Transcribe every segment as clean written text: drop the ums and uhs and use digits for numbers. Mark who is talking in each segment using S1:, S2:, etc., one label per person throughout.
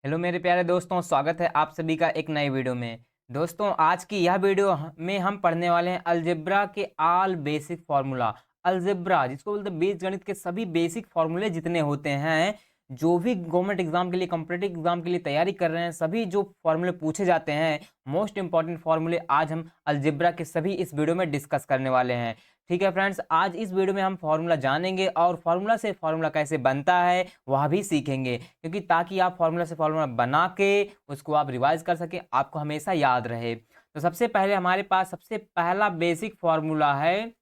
S1: Hello मेरे प्यारे दोस्तों, स्वागत है आप सभी का एक नई वीडियो में। दोस्तों, आज की यह वीडियो में हम पढ़ने वाले हैं अलजेब्रा के ऑल बेसिक फार्मूला। अलजेब्रा जिसको बोलते हैं बीजगणित के सभी बेसिक फार्मूले जितने होते हैं, जो भी गवर्नमेंट एग्जाम के लिए, कॉम्पिटिटिव एग्जाम के लिए तैयारी कर रहे हैं, सभी जो फार्मूले पूछे जाते हैं, मोस्ट इंपॉर्टेंट फार्मूले आज हम अलजेब्रा के सभी इस वीडियो में डिस्कस करने वाले हैं। ठीक है फ्रेंड्स, आज इस वीडियो में हम फार्मूला जानेंगे और फार्मूला से फार्मूला कैसे बनता है वह भी सीखेंगे, क्योंकि ताकि आप फार्मूला से फार्मूला बना के उसको आप रिवाइज कर सकें, आपको हमेशा याद रहे। तो सबसे पहले हमारे पास सबसे पहला बेसिक फार्मूला है।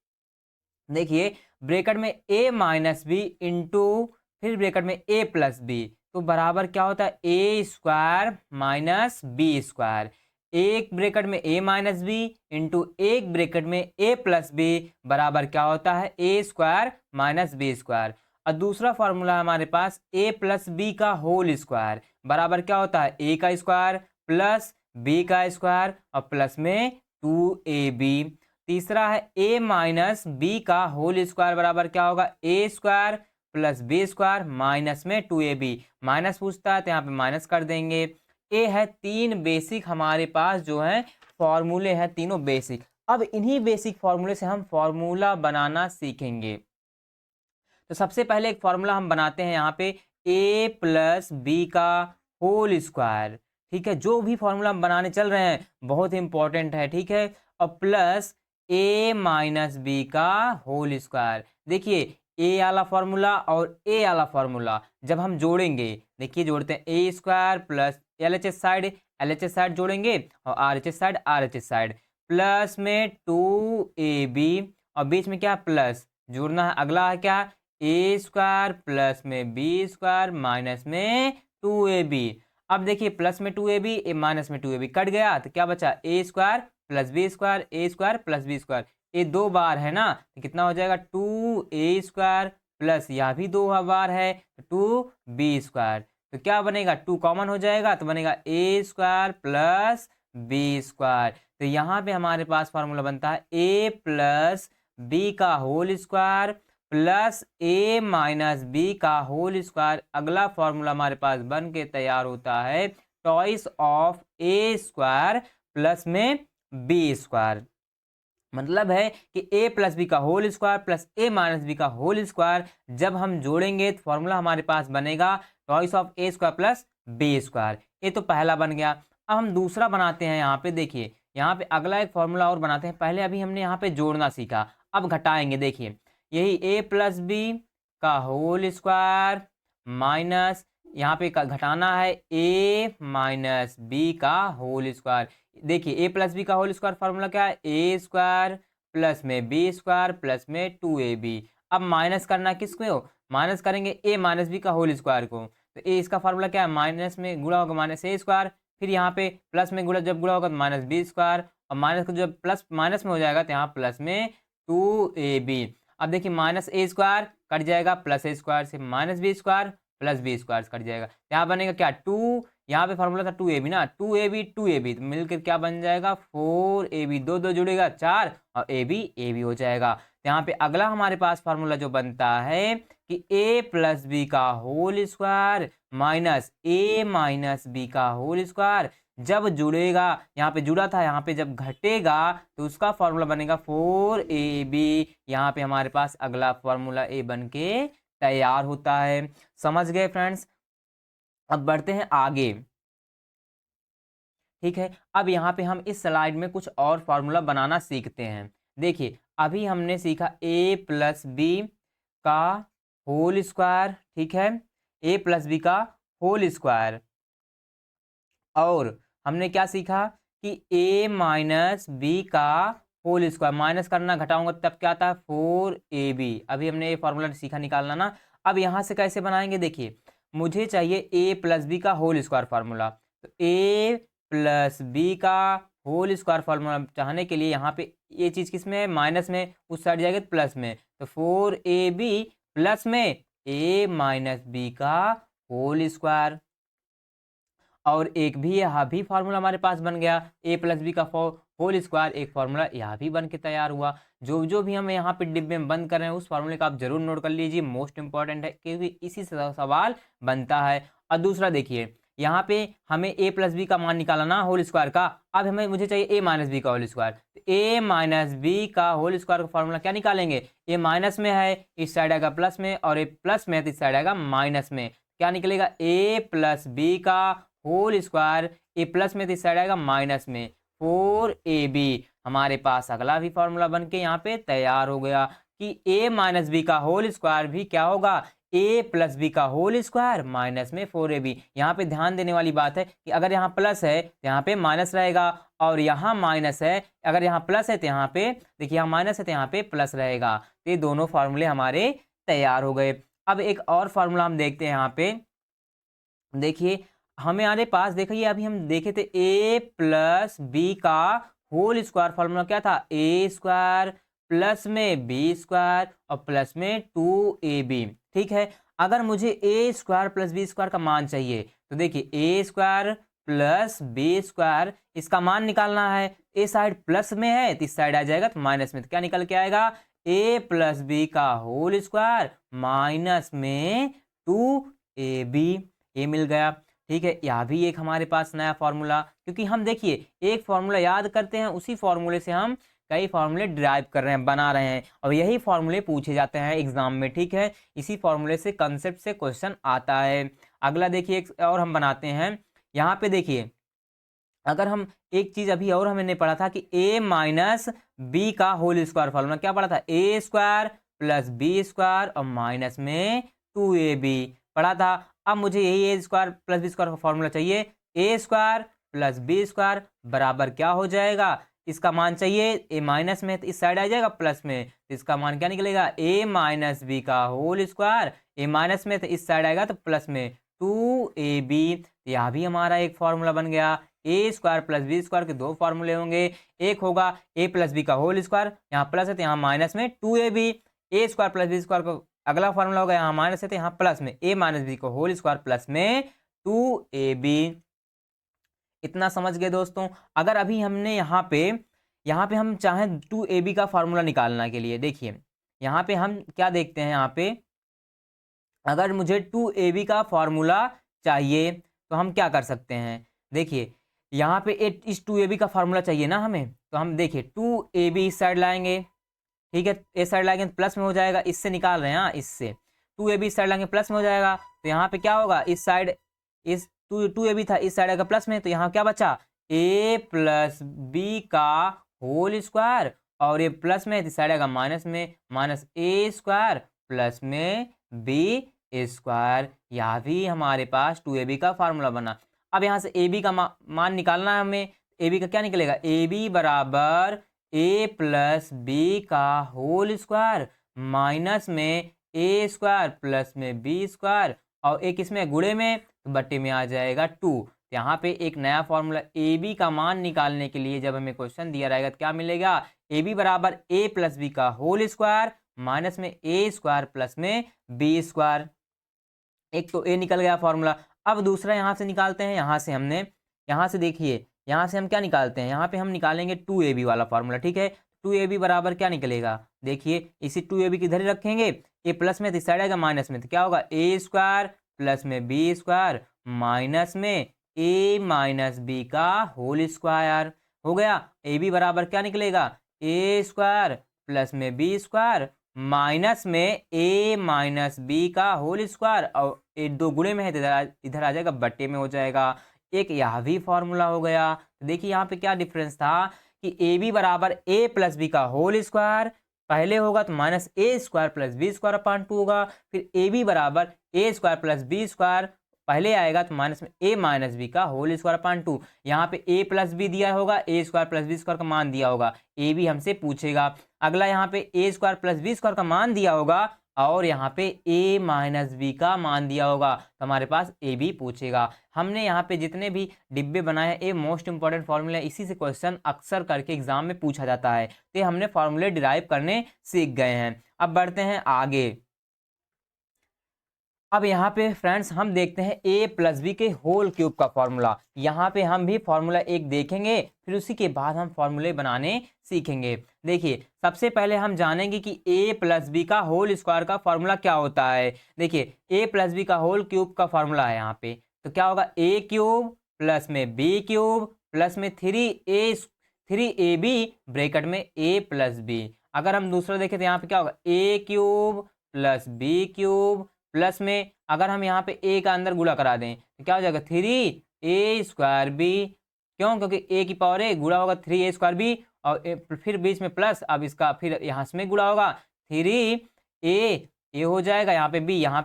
S1: देखिए, ब्रैकेट में a माइनस बी इंटू फिर ब्रैकेट में a प्लस बी, तो बराबर क्या होता है a square minus B square. एक ब्रैकेट में a माइनस बी इंटू एक ब्रैकेट में a प्लस बी बराबर क्या होता है a square minus B square. और दूसरा फार्मूला हमारे पास a प्लस बी का होल स्क्वायर बराबर क्या होता है a का स्क्वायर प्लस b का स्क्वायर और प्लस में 2ab। तीसरा है a माइनस बी का होल स्क्वायर बराबर क्या होगा a square plus B square minus में 2ab। माइनस पूछता है तो यहाँ पे माइनस कर देंगे। ए है तीन बेसिक हमारे पास जो है फॉर्मूले हैं, तीनों बेसिक। अब इन्हीं बेसिक फॉर्मूले से हम फॉर्मूला बनाना सीखेंगे। तो सबसे पहले एक फॉर्मूला हम बनाते हैं यहाँ पे a प्लस बी का होल स्क्वायर। ठीक है, जो भी फॉर्मूला हम बनाने चल रहे हैं बहुत इंपॉर्टेंट है। ठीक है, और प्लस a माइनस बी का होल स्क्वायर। देखिए, a वाला फॉर्मूला और a वाला फॉर्मूला जब हम जोड़ेंगे, देखिए जोड़ते हैं a square plus L H S side जोड़ेंगे और R H S side plus में 2ab और बीच में क्या प्लस जोड़ना है। अगला है क्या ए स्क्वायर प्लस में बी स्क्वायर माइनस में 2ab। अब देखिए, प्लस में 2ab माइनस में 2ab कट गया तो क्या बचा ए स्क्वायर प्लस बी स्क्वायर, ए स्क्वायर प्लस बी स्क्वायर। ये दो बार है ना, तो कितना हो जाएगा 2a स्क्वायर प्लस यह भी दो बार है 2b स्क्वायर। तो क्या बनेगा 2 कॉमन हो जाएगा तो बनेगा a square plus B square. तो यहाँ पे हमारे पास फॉर्मूला बनता है a प्लस बी का whole square plus a minus B का होल स्क्वायर। अगला फॉर्मूला हमारे पास बन के तैयार होता है twice of a square plus में b स्क्वायर। मतलब है कि a प्लस बी का whole square plus a minus B का होल स्क्वायर जब हम जोड़ेंगे तो फॉर्मूला हमारे पास बनेगा toys of a square plus b square. ये तो पहला बन गया। अब हम दूसरा बनाते हैं। यहाँ पे देखिए, यहाँ पे अगला एक फॉर्मूला और बनाते हैं। पहले अभी हमने यहाँ पे जोड़ना सीखा, अब घटाएंगे। देखिए, यही a प्लस बी का होल स्क्वायर माइनस यहाँ पे घटाना है a माइनस बी का होल स्क्वायर। देखिए, a प्लस बी का होल स्क्वायर फॉर्मूला क्या है ए स्क्वायर प्लस में बी स्क्वायर प्लस में 2ab। अब माइनस करना किसको हो, माइनस करेंगे a माइनस बी का होल स्क्वायर को। तो a इसका फॉर्मूला क्या है माइनस में गुणा होगा माइनस ए स्क्वायर, फिर यहाँ पे प्लस में गुणा जब गुणा होगा तो माइनस बी स्क्वायर और माइनस को जब प्लस माइनस में हो जाएगा तो यहाँ प्लस में 2ab। अब देखिए, माइनस ए स्क्वायर कट जाएगा प्लस ए स्क्वायर से, minus B square plus B square cut जाएगा। यहाँ बनेगा क्या 2, यहाँ पे फॉर्मूला था 2ab ना, 2ab तो मिलकर क्या बन जाएगा 4ab, दो दो जुड़ेगा 4 और ab हो जाएगा। तो यहाँ पे अगला हमारे पास फार्मूला जो बनता है कि a प्लस बी का whole square minus a minus B का होल स्क्वायर जब जुड़ेगा, यहाँ पे जुड़ा था, यहाँ पे जब घटेगा तो उसका फॉर्मूला बनेगा 4ab। यहाँ पे हमारे पास अगला फॉर्मूला a बन के तैयार होता है। समझ गए फ्रेंड्स? अब बढ़ते हैं आगे। ठीक है, अब यहाँ पे हम इस स्लाइड में कुछ और फार्मूला बनाना सीखते हैं। देखिए, अभी हमने सीखा a प्लस बी का होल स्क्वायर। ठीक है, a प्लस बी का होल स्क्वायर। और हमने क्या सीखा कि a माइनस बी का होल स्क्वायर, माइनस करना घटाऊंगा तब क्या आता है 4ab। अभी हमने ये फॉर्मूला सीखा निकालना ना। अब यहाँ से कैसे बनाएंगे, देखिए मुझे चाहिए a प्लस बी का होल स्क्वायर फार्मूला। तो a प्लस बी का होल स्क्वायर फार्मूला चाहने के लिए यहाँ पे ये चीज़ किस में है माइनस में, उस साइड जाएगा तो प्लस में। तो 4ab प्लस में a माइनस बी का होल स्क्वायर। और एक भी यह भी फार्मूला हमारे पास बन गया a प्लस बी का होल स्क्वायर। एक फार्मूला यह भी बन के तैयार हुआ। जो जो भी हम यहाँ पे डिब्बे में बंद कर रहे हैं उस फार्मूले का आप जरूर नोट कर लीजिए, मोस्ट इंपॉर्टेंट है क्योंकि इसी से सवाल बनता है। और दूसरा देखिए, यहाँ पे हमें a प्लस बी का मान निकालना ना होल स्क्वायर का। अब मुझे चाहिए a माइनस बी का होल स्क्वायर। तो a माइनस बी का होल स्क्वायर का फॉर्मूला क्या निकालेंगे, a माइनस में है इस साइड आएगा प्लस में, और a प्लस में है तो इस साइड आएगा माइनस में। क्या निकलेगा, a प्लस बी का होल स्क्वायर, a प्लस में तो इस साइड आएगा माइनस में, 4ab। हमारे पास अगला भी फॉर्मूला बन के यहाँ पे तैयार हो गया कि a माइनस बी का होल स्क्वायर भी क्या होगा, a प्लस बी का होल स्क्वायर माइनस में 4ab। यहाँ पे ध्यान देने वाली बात है कि अगर यहाँ प्लस है तो यहाँ पे माइनस रहेगा, और यहाँ माइनस है, अगर यहाँ प्लस है तो यहाँ पे देखिए यहाँ माइनस है तो यहाँ पे प्लस रहेगा। तो ये दोनों फार्मूले हमारे तैयार हो गए। अब एक और फार्मूला हम देखते हैं यहाँ पे। देखिए हमारे पास, देखिए अभी हम देखे थे a प्लस बी का होल स्क्वायर फॉर्मूला क्या था, a स्क्वायर प्लस में बी स्क्वायर और प्लस में 2ab। ठीक है, अगर मुझे a square plus B square का मान चाहिए तो देखिए a square plus B square इसका मान निकालना है। a साइड प्लस में है तो इस साइड आ जाएगा तो माइनस में, तो क्या निकल के आएगा, a प्लस बी का होल स्क्वायर माइनस में 2ab। ये मिल गया। ठीक है, यह भी एक हमारे पास नया फॉर्मूला, क्योंकि हम देखिए एक फॉर्मूला याद करते हैं उसी फॉर्मूले से हम कई फॉर्मूले ड्राइव कर रहे हैं, बना रहे हैं, और यही फॉर्मूले पूछे जाते हैं एग्जाम में। ठीक है, इसी फॉर्मूले से कंसेप्ट से क्वेश्चन आता है। अगला देखिए एक और हम बनाते हैं। यहाँ पे देखिए अगर हम एक चीज अभी और हमने पढ़ा था कि a माइनस बी का होल स्क्वायर फॉर्मूला क्या पढ़ा था, a square plus B square और माइनस में 2ab पढ़ा था। अब मुझे यही a square plus B square का फॉर्मूला चाहिए, a square plus B square बराबर क्या हो जाएगा, इसका मान चाहिए, a माइनस में तो इस साइड आ जाएगा प्लस में, तो इसका मान क्या निकलेगा, a माइनस बी का होल स्क्वायर, a माइनस में तो इस साइड आएगा तो प्लस में 2ab। यह भी हमारा एक फॉर्मूला बन गया। a square plus B square के दो फॉर्मूले होंगे, एक होगा a प्लस बी का होल स्क्वायर, यहाँ प्लस है तो यहाँ माइनस में 2ab। a square plus B square को अगला फॉर्मूला होगा, यहाँ माइनस है तो यहाँ प्लस में a माइनस बी को होल स्क्वायर प्लस में 2ab। इतना समझ गए दोस्तों। अगर अभी हमने यहाँ पे हम चाहें 2ab का फॉर्मूला निकालने के लिए, देखिए यहाँ पे हम क्या देखते हैं, यहाँ पे अगर मुझे 2ab का फॉर्मूला चाहिए तो हम क्या कर सकते हैं, देखिए यहाँ पे इस 2ab का फॉर्मूला चाहिए ना हमें, तो हम देखिए 2ab इस साइड लाएंगे, ठीक है, इस साइड लाएंगे तो प्लस में हो जाएगा, इससे निकाल रहे हैं हाँ, इससे 2ab इस साइड लाएंगे प्लस में हो जाएगा, तो यहाँ पे क्या होगा, इस साइड इस 2ab था, इस साइड आएगा प्लस में, तो यहाँ क्या बचा, a प्लस बी का होल स्क्वायर, और ये प्लस में इस साइड आएगा माइनस में, माइनस a स्क्वायर प्लस में b स्क्वायर। यह भी हमारे पास 2ab का फार्मूला बना। अब यहाँ से ab का मान निकालना है हमें, ab का क्या निकलेगा, ab बराबर a प्लस बी का होल स्क्वायर माइनस में a स्क्वायर प्लस में b स्क्वायर, और एक इसमें गुणे में तो बट्टे में आ जाएगा 2। यहाँ पे एक नया फॉर्मूला ab का मान निकालने के लिए जब हमें क्वेश्चन दिया रहेगा तो क्या मिलेगा, ab बराबर a प्लस बी का होल स्क्वायर माइनस में a स्क्वायर प्लस में b स्क्वायर। एक तो a निकल गया फॉर्मूला। अब दूसरा यहाँ से निकालते हैं, यहाँ से देखिए, यहाँ से हम क्या निकालते हैं, यहाँ पे हम निकालेंगे 2ab वाला फॉर्मूला। ठीक है, 2ab बराबर क्या निकलेगा, देखिए इसी 2ab की इधर ही रखेंगे, a प्लस में तो इस साइड आएगा माइनस में, तो क्या होगा, a स्क्वायर प्लस में b स्क्वायर माइनस में a माइनस b का होल स्क्वायर हो गया। ab बराबर क्या निकलेगा, a स्क्वायर प्लस में b स्क्वायर माइनस में a माइनस बी का होल स्क्वायर, और ये दो गुणे में है तो इधर आ जाएगा बट्टे में हो जाएगा। एक यह भी फॉर्मूला हो गया। तो देखिए यहाँ पे क्या डिफरेंस था कि ab बराबर a प्लस बी का होल स्क्वायर, पहले होगा तो minus a square plus B square upon 2 होगा, फिर ab बराबर a square plus B square, पहले आएगा तो माइनस में a माइनस बी का होल स्क्वायर अपॉन 2। यहाँ पे a प्लस बी दिया होगा, a square plus B square का मान दिया होगा, a भी हमसे पूछेगा। अगला यहाँ पे a square plus B square का मान दिया होगा, और यहाँ पे a माइनस बी का मान दिया होगा, तो हमारे पास a भी पूछेगा। हमने यहाँ पे जितने भी डिब्बे बनाए हैं, ये मोस्ट इंपॉर्टेंट फॉर्मूला, इसी से क्वेश्चन अक्सर करके एग्जाम में पूछा जाता है, तो हमने फॉर्मूले डिराइव करने सीख गए हैं। अब बढ़ते हैं आगे। अब यहाँ पे फ्रेंड्स हम देखते हैं a प्लस बी के होल क्यूब का फॉर्मूला। यहाँ पे हम भी फॉर्मूला एक देखेंगे, फिर उसी के बाद हम फॉर्मूले बनाने सीखेंगे। देखिए सबसे पहले हम जानेंगे कि a प्लस बी का होल स्क्वायर का फॉर्मूला क्या होता है। देखिए a प्लस बी का होल क्यूब का फॉर्मूला है यहाँ पे, तो क्या होगा ए क्यूब प्लस में बी क्यूब प्लस में 3ab ब्रैकेट में a प्लस बी। अगर हम दूसरा देखें तो यहाँ पे क्या होगा a cube plus b cube plus में अगर हम यहाँ पे a का अंदर गुणा करा दें तो क्या हो जाएगा 3a²b। क्यों? क्योंकि a की पावर a गुणा होगा 3a²b और फिर बीच में प्लस, अब इसका फिर यहाँ में गुणा होगा 3a हो जाएगा, यहाँ पे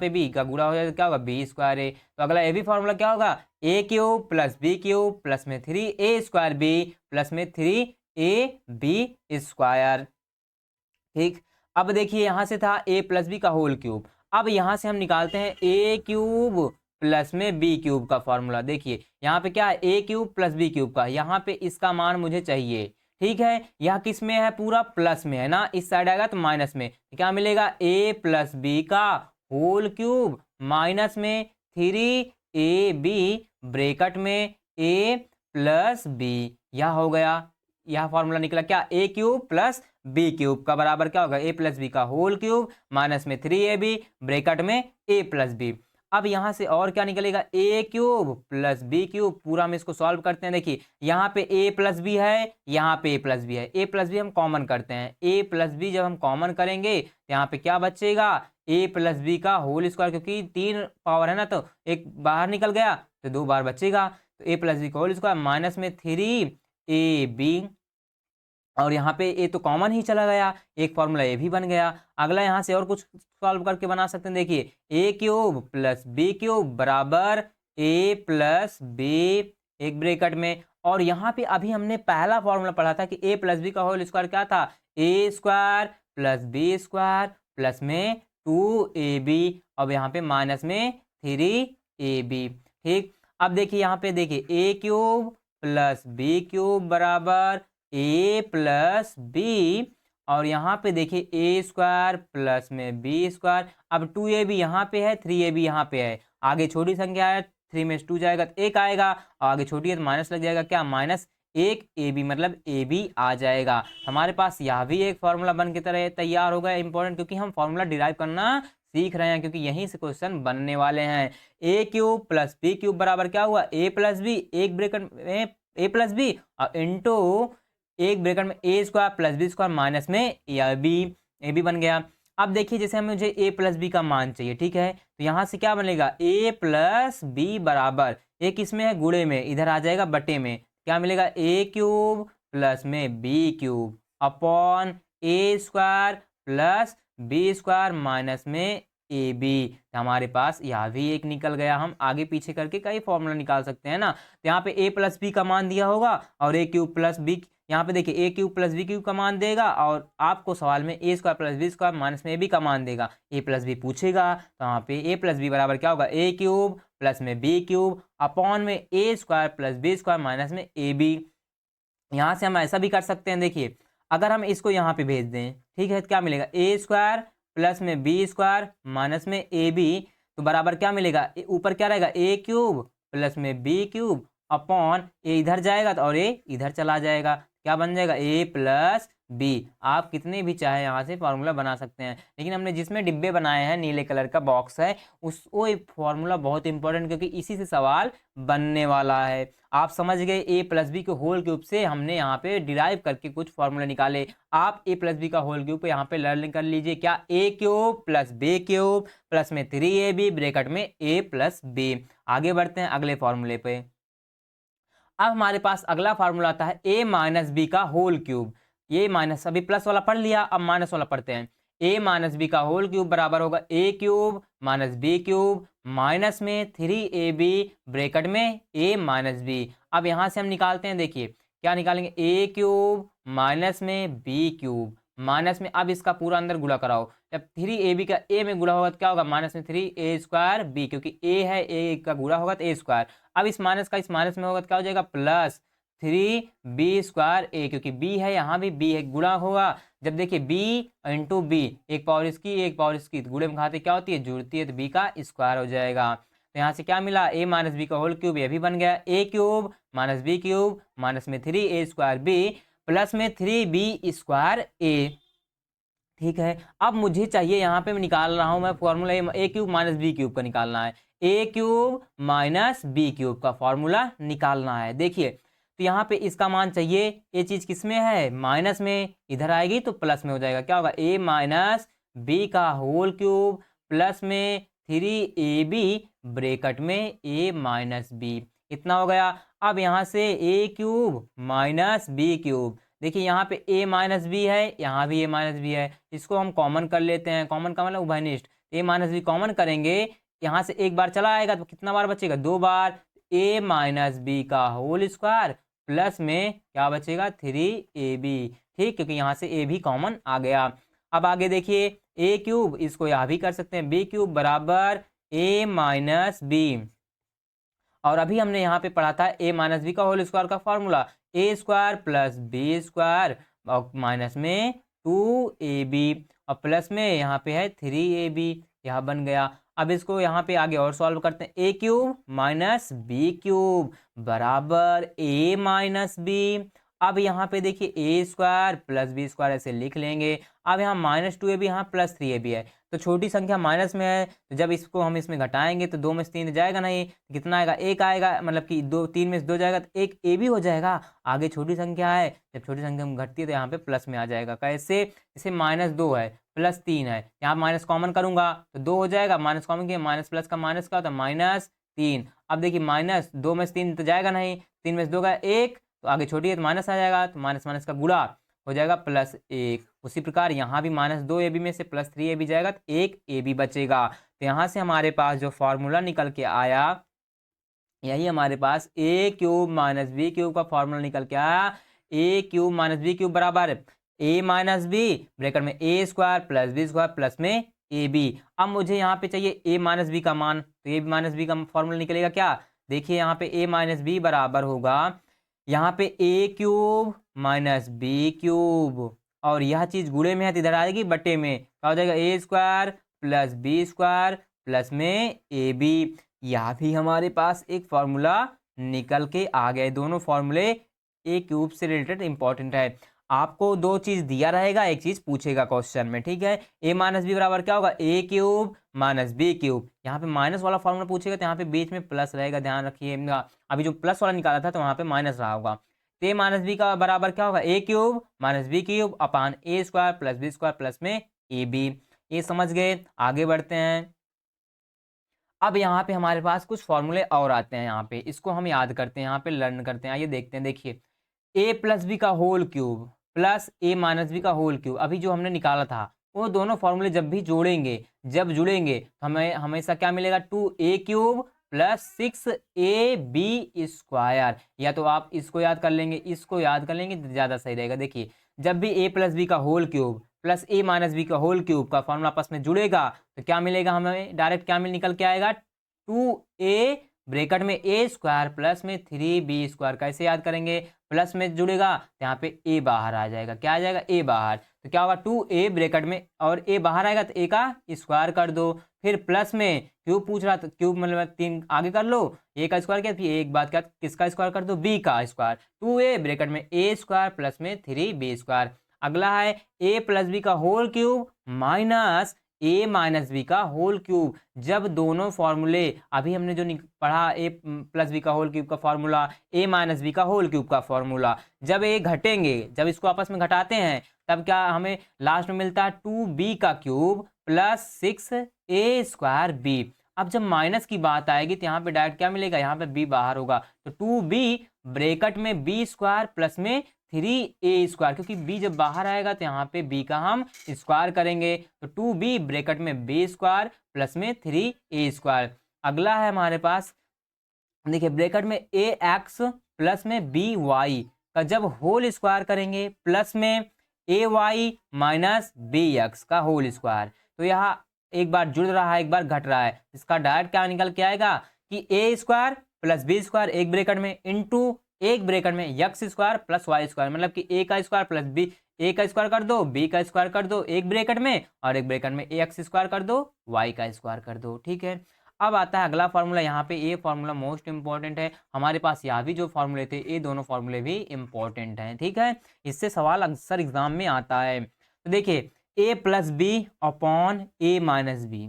S1: b का गुणा हो जाएगा, क्या होगा b²a। तो अगला ये भी फॉर्मूला क्या होगा a cube plus b cube plus में 3a²b प्लस में 3ab²। ठीक, अब देखिए यहाँ से था a प्लस बी का होल क्यूब, अब यहाँ से हम निकालते हैं ए क्यूब प्लस में बी क्यूब का फॉर्मूला। देखिए यहाँ पे क्या है a cube plus b cube का, यहाँ पे इसका मान मुझे चाहिए। ठीक है, यह किस में है पूरा प्लस में है ना, इस साइड आएगा तो माइनस में, क्या मिलेगा ए प्लस बी का होल क्यूब माइनस में 3ab ब्रैकेट में a प्लस बी। यह हो गया, यह फॉर्मूला निकला क्या ए क्यूब प्लस बी क्यूब का बराबर क्या होगा ए प्लस बी का होल क्यूब माइनस में 3ab ब्रैकेट में a प्लस बी। अब यहाँ से और क्या निकलेगा ए क्यूब प्लस बी क्यूब, पूरा हम इसको सॉल्व करते हैं। देखिए यहाँ पे a प्लस बी है, यहाँ पे a प्लस बी है, a प्लस बी हम कॉमन करते हैं, a प्लस बी जब हम कॉमन करेंगे तो यहाँ पे क्या बचेगा a प्लस बी का होल स्क्वायर, क्योंकि 3 पावर है ना तो एक बाहर निकल गया तो 2 बार बचेगा, तो a प्लस बी का होल स्क्वायर माइनस में 3ab और यहाँ पे ए तो कॉमन ही चला गया, एक फॉर्मूला ए भी बन गया। अगला यहाँ से और कुछ सॉल्व करके बना सकते हैं। देखिए ए क्यूब प्लस बी क्यूब बराबर ए प्लस बी एक ब्रैकेट में, और यहाँ पे अभी हमने पहला फॉर्मूला पढ़ा था कि ए प्लस बी का होल स्क्वायर क्या था a² प्लस b² प्लस में 2ab, अब यहाँ पे माइनस में 3ab। ठीक, अब देखिए यहाँ पे देखिए ए क्यूब प्लस बी क्यूब बराबर a प्लस बी, और यहाँ पे देखिए a² प्लस में b², अब 2ab यहाँ पे है 3ab यहाँ पे है, आगे छोटी संख्या है 3 में 2 जाएगा तो 1 आएगा, और आगे छोटी है तो माइनस लग जाएगा, क्या माइनस 1ab मतलब ab आ जाएगा। हमारे पास यह भी एक फॉर्मूला बन के तरह तैयार हो गया इंपॉर्टेंट, क्योंकि हम फॉर्मूला डिराइव करना सीख रहे हैं, क्योंकि यहीं से क्वेश्चन बनने वाले हैं। ए क्यूब प्लस बी क्यूब बराबर क्या हुआ ए प्लस बी एक ब्रैकेट में ए प्लस बी और इंटू एक ब्रैकेट में a² प्लस b² माइनस में ए बी बन गया। अब देखिए जैसे हमें मुझे a प्लस बी का मान चाहिए, ठीक है, तो यहाँ से क्या बनेगा a प्लस बी बराबर एक किसमें है गुणे में, इधर आ जाएगा बटे में, क्या मिलेगा a क्यूब प्लस में b cube upon a² plus b² minus में ab। हमारे पास यह भी एक निकल गया, हम आगे पीछे करके कई फॉर्मूला निकाल सकते हैं ना। तो यहाँ पे a प्लस बी का मान दिया होगा और a क्यूब प्लस बी, यहाँ पे देखिए ए क्यूब प्लस बी क्यूब का मान देगा, और आपको सवाल में a² प्लस b² माइनस में ए बी का मान देगा, a प्लस बी पूछेगा तो यहाँ पे a प्लस बी बराबर क्या होगा a क्यूब प्लस में b क्यूब अपॉन में a² प्लस b² माइनस में ए बी। यहाँ से हम ऐसा भी कर सकते हैं, देखिए अगर हम इसको यहाँ पे भेज दें, ठीक है, तो क्या मिलेगा a² प्लस में b² माइनस में ए बी, तो बराबर क्या मिलेगा ऊपर क्या रहेगा a क्यूब प्लस में b क्यूब अपॉन ए इधर जाएगा तो और ए इधर चला जाएगा, क्या बन जाएगा a प्लस बी। आप कितने भी चाहे यहाँ से फार्मूला बना सकते हैं, लेकिन हमने जिसमें डिब्बे बनाए हैं नीले कलर का बॉक्स है उस वो फार्मूला बहुत इंपॉर्टेंट, क्योंकि इसी से सवाल बनने वाला है। आप समझ गए a प्लस बी के होल क्यूब से हमने यहाँ पे डिराइव करके कुछ फार्मूला निकाले, आप a प्लस बी का होल क्यूब यहाँ पे लर्न कर लीजिए, क्या a cube plus b cube plus में 3ab ब्रैकेट में a प्लस बी। आगे बढ़ते हैं अगले फॉर्मूले पे। अब हमारे पास अगला फार्मूला आता है a माइनस बी का होल क्यूब, ये माइनस अभी प्लस वाला पढ़ लिया, अब माइनस वाला पढ़ते हैं। a माइनस बी का होल क्यूब बराबर होगा a cube minus b cube minus में 3ab ब्रैकेट में a माइनस बी। अब यहाँ से हम निकालते हैं, देखिए क्या निकालेंगे a क्यूब माइनस में b क्यूब माइनस में, अब इसका पूरा अंदर गुणा कराओ, जब 3ab का a में गुणा होगा तो क्या होगा माइनस में 3a²b, क्योंकि a है a का गुणा होगा तो a², अब इस माइनस का इस माइनस में होगा तो क्या हो जाएगा प्लस 3b²a, क्योंकि b है यहाँ भी b है गुणा होगा, जब देखिए b इंटू बी एक पावर इसकी एक पावर इसकी गुणे में खाते क्या होती है जुड़ती है, तो b का स्क्वायर हो जाएगा। तो यहाँ से क्या मिला a माइनस बी का होल क्यूब, ये भी बन गया a cube minus b cube minus में 3a²b प्लस में 3b²a। ठीक है, अब मुझे चाहिए यहाँ पे मैं निकाल रहा हूँ मैं formula a cube minus b cube का निकालना है, a cube minus b cube का फॉर्मूला निकालना है। देखिए तो यहाँ पे इसका मान चाहिए, ये चीज किस में है, माइनस में, इधर आएगी तो प्लस में हो जाएगा। क्या होगा, ए माइनस बी का होल क्यूब प्लस में 3ab ब्रैकेट में ए माइनस बी, इतना हो गया। अब यहाँ से ए क्यूब माइनस बी क्यूब, देखिए यहाँ पे a माइनस बी है, यहाँ भी a माइनस बी है, इसको हम कॉमन कर लेते हैं। कॉमन का मतलब उभयनिष्ठ, a माइनस बी कॉमन करेंगे, यहाँ से एक बार चला आएगा तो कितना बार बचेगा, 2 बार। a माइनस बी का होल स्क्वायर प्लस में क्या बचेगा, 3ab, ठीक, क्योंकि यहाँ से a भी कॉमन आ गया। अब आगे देखिए a क्यूब, इसको यहाँ भी कर सकते हैं, b क्यूब बराबर a माइनस बी, और अभी हमने यहाँ पे पढ़ा था a माइनस बी का होल स्क्वायर का फॉर्मूला, ए स्क्वायर प्लस बी स्क्वायर और माइनस में 2ab और प्लस में यहाँ पे है 3ab, यह बन गया। अब इसको यहाँ पे आगे और सॉल्व करते हैं, ए क्यूब माइनस बी क्यूब बराबर a माइनस बी। अब यहाँ पे देखिए ए स्क्वायर प्लस बी स्क्वायर ऐसे लिख लेंगे। अब यहाँ माइनस 2ab, यहाँ प्लस 3ab है, तो छोटी संख्या माइनस में है, तो जब इसको हम इसमें घटाएंगे तो 2 में से 3 जाएगा नहीं, कितना आएगा, 1 आएगा, मतलब कि 3 में से 2 जाएगा तो एक ए भी हो जाएगा। आगे छोटी संख्या है, जब छोटी संख्या में घटती है तो यहाँ पे प्लस में आ जाएगा। कैसे, जैसे -2 है प्लस 3 है, यहाँ माइनस कॉमन करूंगा तो 2 हो जाएगा, माइनस कॉमन किया, माइनस प्लस का माइनस का होता है -3। अब देखिए माइनस 2 में से 3 तो जाएगा नहीं, 3 में से 2 गया 1, तो आगे छोटी है तो माइनस आ जाएगा, तो माइनस माइनस का गुणा हो जाएगा +1। उसी प्रकार यहाँ भी -2ab में से +3ab जाएगा तो 1ab बचेगा। तो यहाँ से हमारे पास जो फॉर्मूला निकल के आया, यही हमारे पास a cube minus b cube का फॉर्मूला निकल के आया। a cube minus b cube बराबर a माइनस बी ब्रैकेट में a square plus B square plus में ab। अब मुझे यहाँ पे चाहिए a माइनस बी का मान, तो a माइनस बी का फॉर्मूला निकलेगा क्या, देखिए यहाँ पे a माइनस बी बराबर होगा, यहाँ पे a cube minus b cube, और यह चीज गुणे में है तो इधर आएगी बटे में, क्या हो जाएगा, a square plus B square plus में ab। यह भी हमारे पास एक फॉर्मूला निकल के आ गए। दोनों फॉर्मूले ए क्यूब से रिलेटेड इंपॉर्टेंट है। आपको 2 चीज दिया रहेगा, एक चीज पूछेगा क्वेश्चन में, ठीक है। a माइनस बी बराबर क्या होगा, a cube minus b cube, यहाँ पे माइनस वाला फॉर्मूला पूछेगा तो यहाँ पे बीच में प्लस रहेगा, ध्यान रखिए। अभी जो प्लस वाला निकाला था तो वहाँ पे माइनस रहा होगा। तो a माइनस बी का बराबर क्या होगा, a cube minus b cube upon a square plus B square plus में ab। ये समझ गए, आगे बढ़ते हैं। अब यहाँ पे हमारे पास कुछ फॉर्मूले और आते हैं, यहाँ पे इसको हम याद करते हैं, यहाँ पे लर्न करते हैं। आइए देखते हैं, देखिए a प्लस बी का whole cube plus a minus B का होल क्यूब, अभी जो हमने निकाला था वो दोनों फॉर्मूले जब भी जोड़ेंगे, जब जुड़ेंगे तो हमें हमेशा क्या मिलेगा, 2a cube plus 6ab square. या तो आप इसको याद कर लेंगे, इसको याद कर लेंगे तो ज़्यादा सही रहेगा। देखिए जब भी a प्लस बी का whole cube plus a minus B का होल क्यूब का फॉर्मूला आपस में जुड़ेगा तो क्या मिलेगा, हमें डायरेक्ट क्या निकल के आएगा, 2a ब्रैकेट में a स्क्वायर प्लस में 3b स्क्वायर। कैसे याद करेंगे, प्लस में जुड़ेगा तो यहाँ पे a बाहर आ जाएगा, क्या आ जाएगा, a बाहर, तो क्या होगा, 2a ब्रैकेट में और a बाहर आएगा तो a का स्क्वायर कर दो, फिर प्लस में क्यूब पूछ रहा, तो क्यूब मतलब 3 आगे कर लो, a का स्क्वायर किया, फिर एक बात क्या, किसका स्क्वायर कर दो, b का स्क्वायर, 2a ब्रैकेट में a स्क्वायर प्लस में 3b स्क्वायर। अगला है a प्लस बी का whole cube minus a minus B का होल क्यूब। जब दोनों फॉर्मूले, अभी हमने जो पढ़ा a प्लस बी का होल क्यूब का फॉर्मूला, a माइनस बी का होल क्यूब का फॉर्मूला, जब ये घटेंगे, जब इसको आपस में घटाते हैं तब क्या हमें लास्ट में मिलता है, 2b का cube plus 6a square b। अब जब माइनस की बात आएगी तो यहाँ पे डायरेक्ट क्या मिलेगा, यहाँ पे b बाहर होगा, तो 2b ब्रैकेट में b स्क्वायर प्लस में 3a स्क्वायर, क्योंकि b जब बाहर आएगा तो यहाँ पे b का हम स्क्वायर करेंगे, तो 2b ब्रैकेट में b स्क्वायर प्लस में 3a स्क्वायर। अगला है हमारे पास, देखिए ब्रैकेट में ax प्लस में by का जब होल स्क्वायर करेंगे प्लस में ay माइनस bx का होल स्क्वायर, तो यहाँ एक बार जुड़ रहा है एक बार घट रहा है, इसका डायरेक्ट क्या निकल के आएगा कि a square plus B square एक ब्रैकेट में इंटू एक ब्रैकेट में x square plus y square, मतलब कि a का स्क्वायर प्लस बी, a का स्क्वायर कर दो, b का स्क्वायर कर दो एक ब्रैकेट में, और एक ब्रैकेट में एक्स स्क्वायर कर दो, y का स्क्वायर कर दो, ठीक है। अब आता है अगला फॉर्मूला, यहाँ पे ये फॉर्मूला मोस्ट इंपॉर्टेंट है हमारे पास, यहाँ भी जो फॉर्मूले थे ये दोनों फॉर्मूले भी इंपॉर्टेंट हैं, ठीक है। इससे सवाल अक्सर एग्जाम में आता है। तो देखिए a plus b upon a minus b,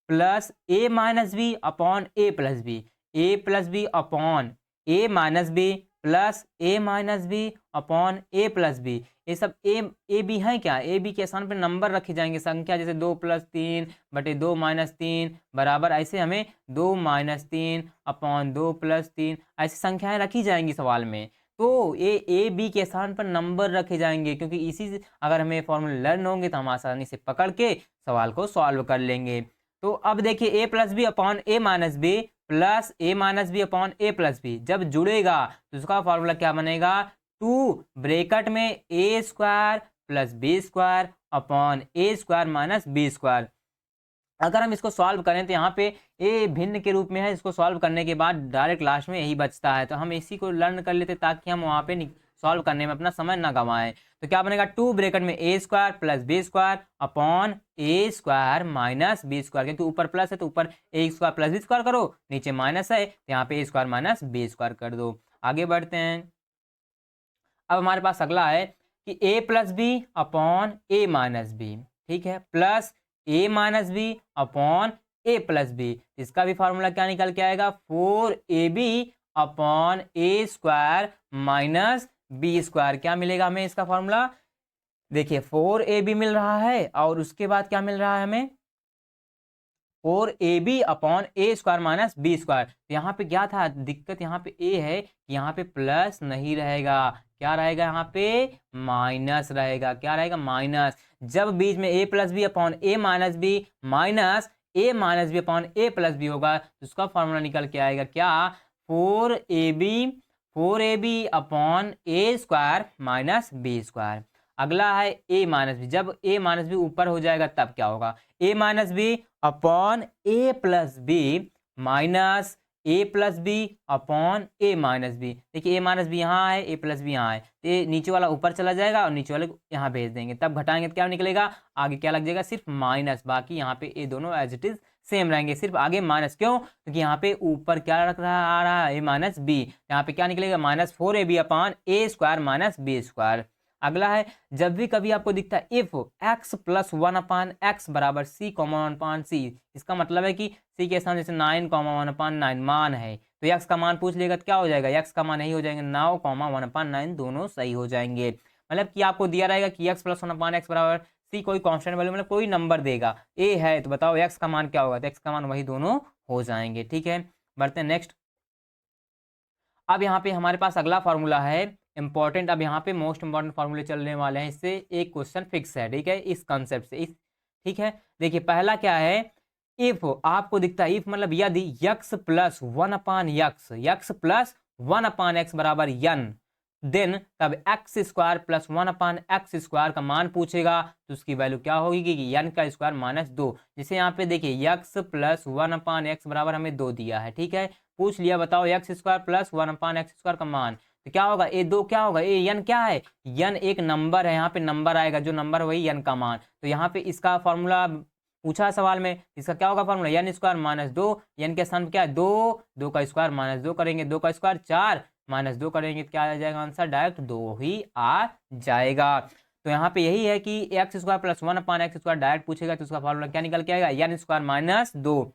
S1: plus a minus b upon a plus b, a plus b upon a minus b plus a minus b upon a plus b. ये सब A B है क्या, A B के स्थान पर number रखे जाएंगे, संख्या जैसे 2 + 3 बटे 2 - 3 बराबर, ऐसे हमें 2 - 3 अपॉन 2 + 3 ऐसी संख्याएं रखी जाएंगी सवाल में। तो ये ए बी के स्थान पर नंबर रखे जाएंगे, क्योंकि इसी से अगर हमें फॉर्मूले लर्न होंगे तो हम आसानी से पकड़ के सवाल को सॉल्व कर लेंगे। तो अब देखिए ए plus b upon a minus b plus a minus b upon a plus B जब जुड़ेगा तो उसका फॉर्मूला क्या बनेगा, 2 ब्रैकेट में a square plus B square upon a square minus B square. अगर हम इसको सॉल्व करें तो यहाँ पे ए भिन्न के रूप में है, इसको सॉल्व करने के बाद डायरेक्ट लास्ट में यही बचता है, तो हम इसी को लर्न कर लेते ताकि हम वहाँ पे सॉल्व करने में अपना समय ना गंवाएं। तो क्या बनेगा, 2 ब्रैकेट में a square plus B square upon a square minus B square, क्योंकि ऊपर प्लस है तो ऊपर a square plus B square करो, नीचे माइनस है तो यहाँ पे a square minus B square कर दो। आगे बढ़ते हैं। अब हमारे पास अगला है कि ए plus b upon a minus B, ठीक है, plus a minus b upon a plus B. इसका भी फॉर्मूला क्या निकल के आएगा, 4ab upon a square minus B square. क्या मिलेगा हमें इसका फॉर्मूला, देखिए 4ab मिल रहा है और उसके बाद क्या मिल रहा है हमें, 4ab upon a square minus B square. तो यहाँ पे क्या था दिक्कत, यहाँ पे ए है कि यहाँ पे प्लस नहीं रहेगा, क्या रहेगा यहाँ पे माइनस रहेगा, क्या रहेगा माइनस। जब बीच में ए plus b upon a minus B minus A minus b upon a plus B होगा तो उसका फॉर्मूला निकल के आएगा क्या, 4ab upon a square minus B square. अगला है ए माइनस बी, जब ए माइनस बी ऊपर हो जाएगा तब क्या होगा, ए minus b upon a plus B minus A plus b upon a minus B. देखिए ए माइनस बी यहाँ है, ए प्लस बी यहाँ है, तो ये नीचे वाला ऊपर चला जाएगा और नीचे वाले को यहाँ भेज देंगे, तब घटाएंगे तो क्या निकलेगा, आगे क्या लग जाएगा, सिर्फ माइनस। बाकी यहाँ पे ये दोनों एज इट इज सेम रहेंगे, सिर्फ आगे माइनस, क्यों, क्योंकि यहाँ पे ऊपर क्या रख रहा आ रहा है ए माइनस बी, यहाँ पे क्या निकलेगा minus 4ab upon a square minus B square. अगला है, जब भी कभी आपको दिखता है if x plus 1 upon x बराबर c कॉमा 1 अपान सी, इसका मतलब है कि c के स्थान जैसे 9 कॉमा 1 अपान 9 मान है तो x का मान पूछ लेगा तो क्या हो जाएगा, x का मान यही हो जाएंगे 9 कॉमा 1 अपान 9, दोनों सही हो जाएंगे। मतलब कि आपको दिया रहेगा कि x प्लस 1 अपान एक्स बराबर c, कोई कॉन्स्टेंट वैल्यू मतलब कोई नंबर देगा, a है तो बताओ x का मान क्या होगा, तो x का मान वही दोनों हो जाएंगे। ठीक है, बढ़ते हैं नेक्स्ट। अब यहाँ पे हमारे पास अगला फॉर्मूला है इंपॉर्टेंट, अब यहाँ पे मोस्ट इंपॉर्टेंट फॉर्मूले चलने वाले हैं, इससे एक क्वेश्चन फिक्स है, ठीक है, इस कंसेप्ट से इस, ठीक है। देखिए पहला क्या है, इफ आपको दिखता है इफ मतलब यदि x प्लस 1 अपान x प्लस 1 अपान एक्स बराबर n, देन तब x square plus 1 upon x square का मान पूछेगा तो उसकी वैल्यू क्या होगी कि n का स्क्वायर माइनस 2। जैसे यहाँ पे देखिए x प्लस 1 अपान एक्स बराबर हमें 2 दिया है, ठीक है, पूछ लिया बताओ x square plus 1 upon x square का मान, तो क्या होगा ए 2 क्या होगा, ए n क्या है, n एक नंबर है, यहाँ पे नंबर आएगा, जो नंबर वही n का मान, तो यहाँ पे इसका फॉर्मूला पूछा सवाल में, इसका क्या होगा formula, n square minus 2, n के स्थान पे क्या है 2, 2 का स्क्वायर माइनस 2 करेंगे, 2 का स्क्वायर 4 माइनस 2 करेंगे तो क्या आ जाएगा आंसर, डायरेक्ट 2 ही आ जाएगा। तो यहाँ पे यही है कि x square plus 1 upon x square direct पूछेगा तो उसका फॉर्मूला क्या निकल के आएगा, n स्क्वायर माइनस 2।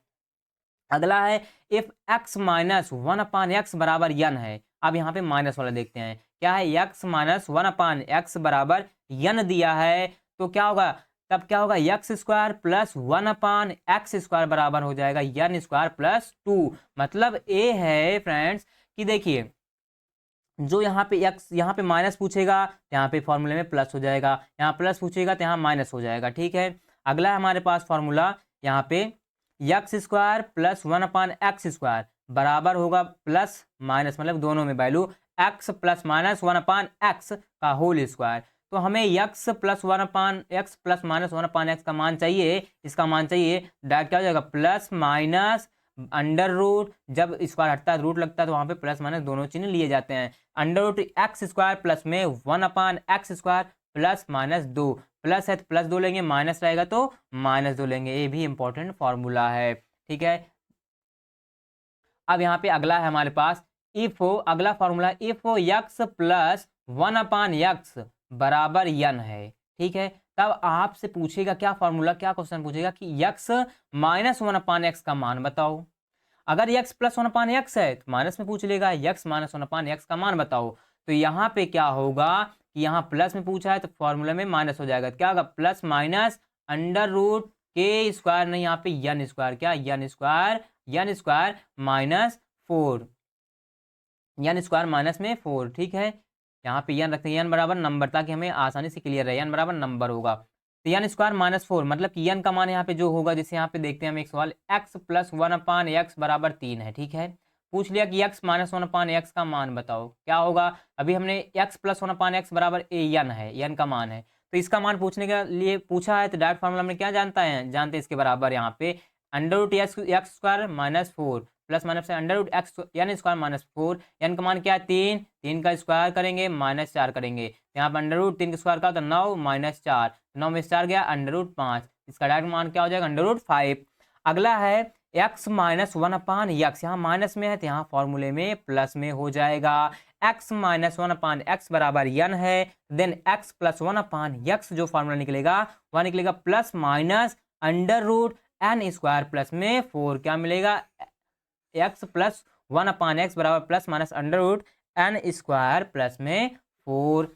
S1: अगला है if x minus 1 upon x बराबर n है, अब यहाँ पे माइनस वाला देखते हैं, क्या है x माइनस 1 अपान एक्स बराबर n दिया है तो क्या होगा, तब क्या होगा x square plus 1 upon x square बराबर हो जाएगा n स्क्वायर प्लस 2। मतलब ए है फ्रेंड्स कि देखिए जो यहाँ पे x यहाँ पे माइनस पूछेगा यहाँ पे फॉर्मूले में प्लस हो जाएगा, यहाँ प्लस पूछेगा तो यहाँ माइनस हो जाएगा, ठीक है। अगला है हमारे पास फॉर्मूला यहाँ पे x square plus 1 upon x square बराबर होगा प्लस माइनस, मतलब दोनों में value x plus minus 1 upon x का होल स्क्वायर, तो हमें x plus 1 upon x plus minus 1 upon x का मान चाहिए, इसका मान चाहिए डायरेक्ट क्या हो जाएगा प्लस माइनस अंडर रूट, जब स्क्वायर हटता है रूट लगता है तो वहाँ पे प्लस माइनस दोनों चिन्ह लिए जाते हैं, under root x square plus में 1 upon x square plus minus 2, plus है तो प्लस 2 लेंगे, माइनस रहेगा तो माइनस 2 लेंगे, ये भी इंपॉर्टेंट फॉर्मूला है, ठीक है। अब यहाँ पे अगला है हमारे पास इफ, अगला formula if x plus 1 upon x बराबर n है, ठीक है, तब आपसे पूछेगा क्या फॉर्मूला, क्या क्वेश्चन पूछेगा कि x माइनस 1/x का मान बताओ। अगर x प्लस 1/x है तो माइनस में पूछ लेगा x माइनस 1/x का मान बताओ। तो यहाँ पे क्या होगा कि यहाँ प्लस में पूछा है तो फॉर्मूला में माइनस हो जाएगा, क्या होगा प्लस माइनस अंडर रूट के स्क्वायर, नहीं यहाँ पे यन स्क्वायर, क्या यन स्क्वायर माइनस 4, यन स्क्वायर माइनस में 4, ठीक है। यहाँ पे यन रखते हैं, यन बराबर नंबर, ताकि हमें आसानी से क्लियर रहे, यन बराबर नंबर होगा। तो यन स्क्वायर माइनस 4 मतलब कि यन का मान यहाँ पे जो होगा, जैसे यहाँ पे देखते हैं हम एक सवाल, x प्लस 1/x बराबर 3 है, ठीक है। पूछ लिया कि x माइनस 1/x का मान बताओ, क्या होगा। अभी हमने x प्लस 1/x बराबर यन है, यन का मान है, तो इसका मान पूछने के लिए पूछा है, तो डायरेक्ट फॉर्मूला में क्या जानता है, जानते हैं इसके बराबर यहाँ पे under root x square minus 4 plus minus से अंडर रूट एक्स यानी स्क्वायर माइनस 4, यान का मान क्या है 3, 3 का स्क्वायर करेंगे माइनस 4 करेंगे, यहाँ पर अंडर रूट 3 का स्क्वायर का होता है 9 माइनस 4, 9 में 4 गया अंडर रूट 5, इसका डायरेक्ट मान क्या हो जाएगा अंडर रूट 5। अगला है x माइनस 1/x, यहाँ माइनस में है तो यहाँ फॉर्मूले में प्लस में हो जाएगा। x माइनस 1/x बराबर यन है, देन x प्लस 1/x जो फॉर्मूला निकलेगा वह निकलेगा plus minus under root n square plus में 4, क्या मिलेगा x प्लस 1/x बराबर plus minus under root n square plus में 4।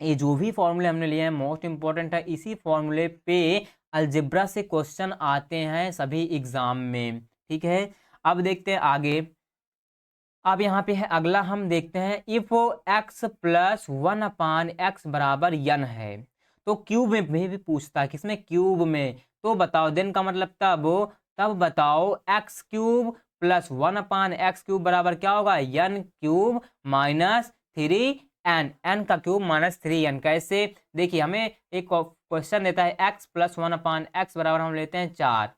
S1: ये जो भी फॉर्मूले हमने लिए हैं मोस्ट इंपॉर्टेंट है, इसी फॉर्मूले पे अलजेब्रा से क्वेश्चन आते हैं सभी एग्जाम में, ठीक है। अब देखते हैं आगे। अब यहाँ पे है अगला, हम देखते हैं इफ x प्लस 1/x बराबर यन है, तो क्यूब में भी पूछता है, किसमें क्यूब में, तो बताओ देन का मतलब तब बताओ x cube plus 1/x cube बराबर क्या होगा यन क्यूब माइनस 3n, n का क्यूब माइनस 3n। कैसे, देखिए हमें एक क्वेश्चन देता है x प्लस 1/x बराबर हम लेते हैं 4,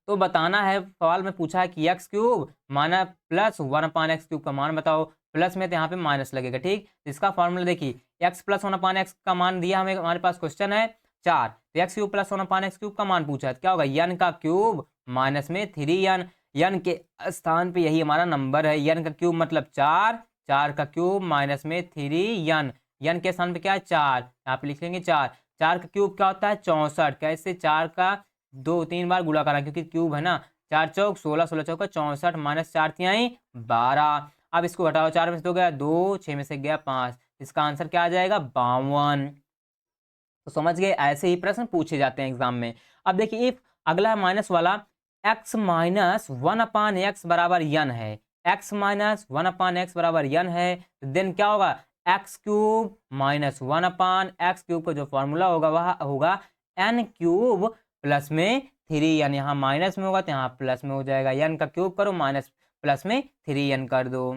S1: तो बताना है, सवाल में पूछा है कि x क्यूब माना प्लस 1/x क्यूब का मान बताओ, प्लस में तो यहाँ पे माइनस लगेगा, ठीक। इसका फॉर्मूला देखिए x प्लस 1/x का मान दिया हमें, हमारे पास क्वेश्चन है 4, तो x cube plus 1/x cube का मान पूछा है, क्या होगा यन का क्यूब माइनस में 3n, यन के स्थान पे यही हमारा नंबर है, यन का क्यूब मतलब 4, 4 का क्यूब माइनस में 3n, यन के स्थान पे क्या है 4, यहाँ पे लिख लेंगे 4, 4 का क्यूब क्या होता है 64, कैसे 4 का 2-3 बार गुणा करा क्योंकि क्यूब है ना, 4 चौक 16, 16 चौका 64 माइनस 4 तिहाई 12। अब इसको घटाओ, 4 में से 2 गया 2, 6 में से गया 5, इसका आंसर क्या आ जाएगा 52। तो समझ गए, ऐसे ही प्रश्न पूछे जाते हैं एग्जाम में। अब देखिए इफ अगला है माइनस वाला, x माइनस 1/x बराबर यन है, x माइनस 1/x बराबर यन है, देन क्या होगा x cube minus 1/x cube का जो फॉर्मूला होगा वह होगा n क्यूब प्लस में 3n, यहाँ माइनस में होगा तो यहाँ प्लस में हो जाएगा, n का क्यूब करो माइनस प्लस में 3n कर दो।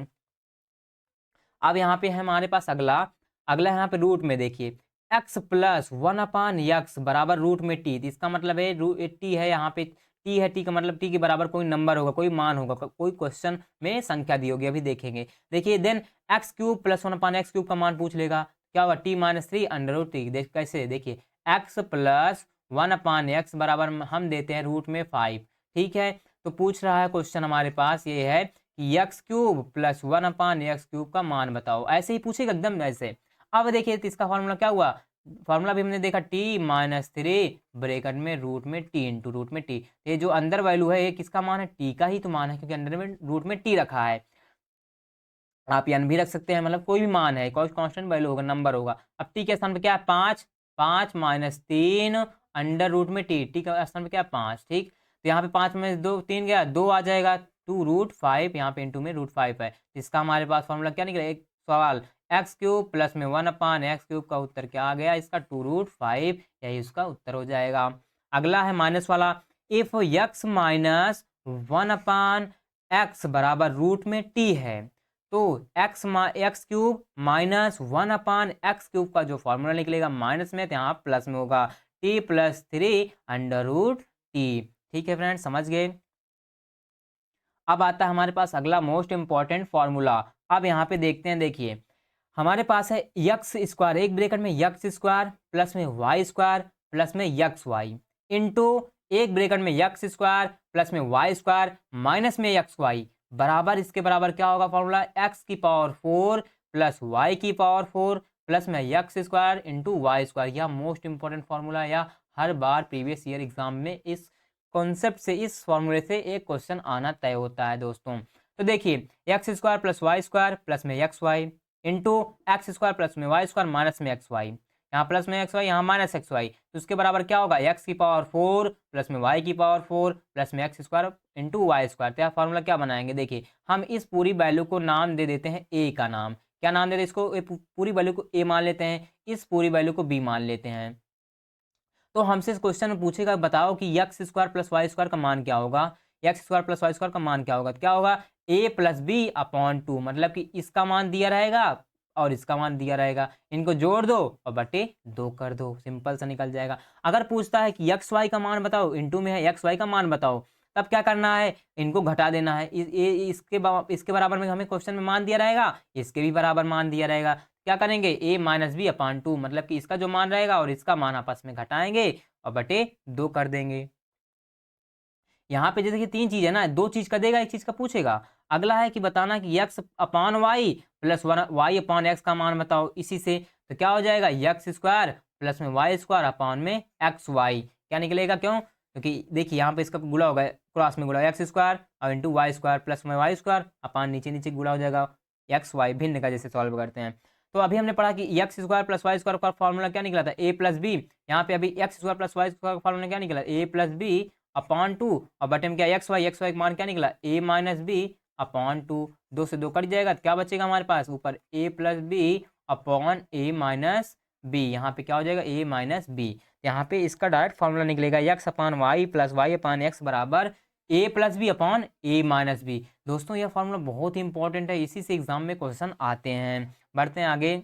S1: अब यहाँ पे है हमारे पास अगला, अगला यहाँ पे रूट में देखिए x प्लस 1/x बराबर रूट में t, इसका मतलब है t है, यहाँ पे t है, t का मतलब t के बराबर कोई नंबर होगा, कोई मान होगा, कोई क्वेश्चन में संख्या दी होगी, अभी देखेंगे। देखिए then x cube plus 1/x cube का मान पूछ लेगा, क्या होगा t minus 3 under root t, देख कैसे, देखिए x प्लस 1/x बराबर हम देते हैं रूट में 5, ठीक है। तो पूछ रहा है क्वेश्चन हमारे पास ये है कि x cube plus 1/x cube का मान बताओ, ऐसे ही पूछेगा एकदम ऐसे। अब देखिए तो इसका फॉर्मूला क्या हुआ, फॉर्मूला भी हमने देखा t माइनस 3 ब्रैकेट में रूट में t इंटू रूट में t, ये जो अंदर वैल्यू है ये किसका मान है t का ही तो मान है, क्योंकि अंदर में रूट में t रखा है। आप n भी रख सकते हैं, मतलब कोई भी मान है, कोई कांस्टेंट वैल्यू होगा, नंबर होगा। अब t के स्थान पे क्या है 5, 5 माइनस 3 अंडर रूट में t का स्थान पे क्या है 5, ठीक। तो यहाँ पे 5 में 2 3 गया 2 आ जाएगा, 2 रूट 5, यहाँ पे इंटू में रूट 5 है, इसका हमारे पास फॉर्मूला क्या निकला, एक सवाल x क्यूब प्लस में 1/x क्यूब का उत्तर क्या आ गया इसका 2 रूट 5, यही उसका उत्तर हो जाएगा। अगला है माइनस वाला, इफ x माइनस 1/x बराबर रूट में t है, तो x cube minus 1/x cube का जो फॉर्मूला निकलेगा माइनस में तो यहाँ प्लस में होगा t plus 3 under root t, ठीक है फ्रेंड, समझ गए। अब आता है हमारे पास अगला मोस्ट इंपॉर्टेंट फॉर्मूला। अब यहाँ पे देखते हैं, देखिए हमारे पास है यक्स स्क्वायर, एक ब्रैकेट में यक्स स्क्वायर प्लस में वाई स्क्वायर प्लस में यक्स वाई इंटू एक ब्रैकेट में यक्स स्क्वायर प्लस में वाई स्क्वायर माइनस में यक्स वाई बराबर, इसके बराबर क्या होगा फॉर्मूला x की पावर 4 प्लस y की पावर 4 प्लस में x square into y square. यह मोस्ट इंपॉर्टेंट फार्मूला, या हर बार प्रीवियस ईयर एग्जाम में इस कॉन्सेप्ट से, इस फॉर्मूले से एक क्वेश्चन आना तय होता है दोस्तों। तो देखिए x square plus y square plus में x y into x square plus में वाई स्क्वायर माइनस में एक्स वाई, यहाँ प्लस में एक्स वाई यहाँ माइनस एक्स वाई, तो उसके बराबर क्या होगा एक्स की पावर 4 प्लस में वाई की पावर 4 प्लस में x square into y square. तो यह फार्मूला क्या बनाएंगे, देखिए हम इस पूरी वैल्यू को नाम दे देते हैं ए का नाम, क्या नाम देते हैं इसको, पूरी वैल्यू को ए मान लेते हैं, इस पूरी वैल्यू को बी मान लेते हैं। तो हमसे इस क्वेश्चन में पूछेगा बताओ कि x square plus y square का मान क्या होगा, x square plus y square का मान क्या होगा, तो क्या होगा ए प्लस बी अपॉन 2, मतलब कि इसका मान दिया रहेगा और इसका मान दिया रहेगा, इनको जोड़ दो और बटे 2 कर दो, सिंपल सा निकल जाएगा। अगर पूछता है कि एक्स वाई का मान बताओ, इंटू में है एक्स वाई का मान बताओ, तब क्या करना है, इनको घटा देना है, इसके बराबर में हमें क्वेश्चन में मान दिया रहेगा, इसके भी बराबर मान दिया रहेगा, क्या करेंगे ए माइनस बी अपान 2, मतलब कि इसका जो मान रहेगा और इसका मान आपस में घटाएंगे और बटे 2 कर देंगे। यहाँ पे जैसे कि 3 चीज है ना, 2 चीज का देगा, 1 चीज का पूछेगा। अगला है कि बताना कि x upon y plus Y अपान एक्स का मान बताओ, इसी से तो क्या हो जाएगा एक्स स्क्वायर प्लस में वाई स्क्वायर अपान में एक्स वाई, क्या निकलेगा, क्यों, क्योंकि देखिए यहाँ पे इसका गुणा होगा, क्रॉस में गुणा एक्स स्क्वायर और इंटू वाई स्क्वायर प्लस में वाई स्क्वायर अपान नीचे नीचे गुणा हो जाएगा एक्स वाई, भिन्न का जैसे सॉल्व करते हैं। तो अभी हमने पढ़ा कि x square plus y square का फॉर्मूला क्या निकला था, ए प्लस बी, यहाँ पे अभी x square plus y square का फॉर्मूला क्या निकला, ए प्लस बी अपॉन 2 और बटे में क्या एक्स वाई का मान क्या निकला ए माइनस बी अपॉन 2, 2 से 2 कट जाएगा तो क्या बचेगा हमारे पास ऊपर ए plus b upon a minus B, यहाँ पे क्या हो जाएगा ए माइनस बी, यहाँ पे इसका डायरेक्ट फॉर्मूला निकलेगा x upon y plus Y अपान एक्स बराबर ए plus b upon a minus B. दोस्तों यह फॉर्मूला बहुत ही इंपॉर्टेंट है, इसी से एग्जाम में क्वेश्चन आते हैं। बढ़ते हैं आगे।